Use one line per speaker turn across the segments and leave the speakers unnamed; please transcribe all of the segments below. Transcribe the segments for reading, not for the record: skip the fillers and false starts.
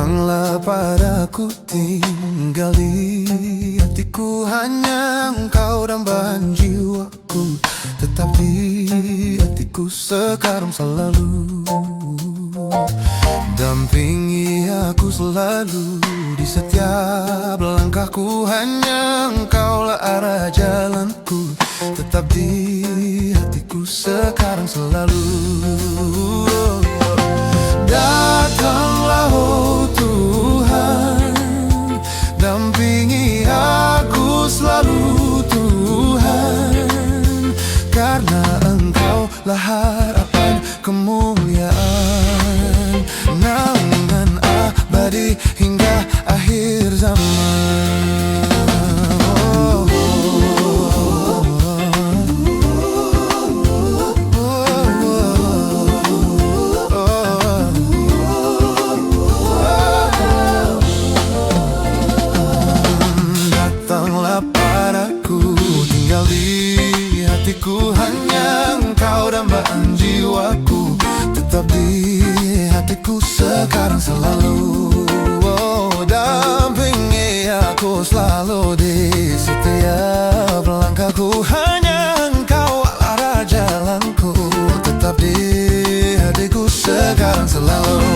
Datanglah padaku, tinggal di hatiku, hanya Engkau dambaan jiwaku. Tetap di hatiku sekarang selalu. Dampingi aku selalu di setiap langkahku, hanya Engkaulah arah jalanku. Tetap di hatiku sekarang selalu. Datanglah oh Tuhan, dampingi aku selalu Tuhan, karena Engkaulah harapan kemuliaan, naungan abadi hingga akhir zaman. Tinggal di hatiku, hanya Engkau dambaan jiwaku. Tetap di hatiku sekarang selalu. Oh, dampingi aku selalu di setiap langkahku, hanya Engkau arah jalanku. Tetap di hatiku sekarang selalu.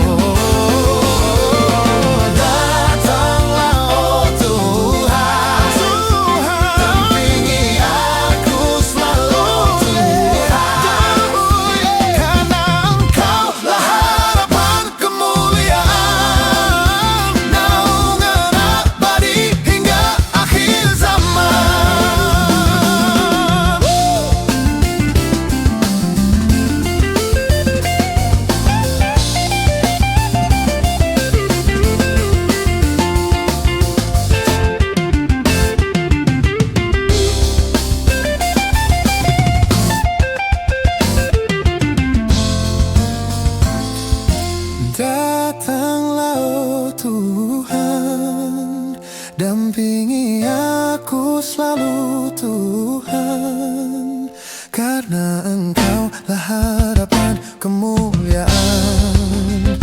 Datanglah oh Tuhan, dampingi aku selalu Tuhan, karena Engkaulah harapan kemuliaan.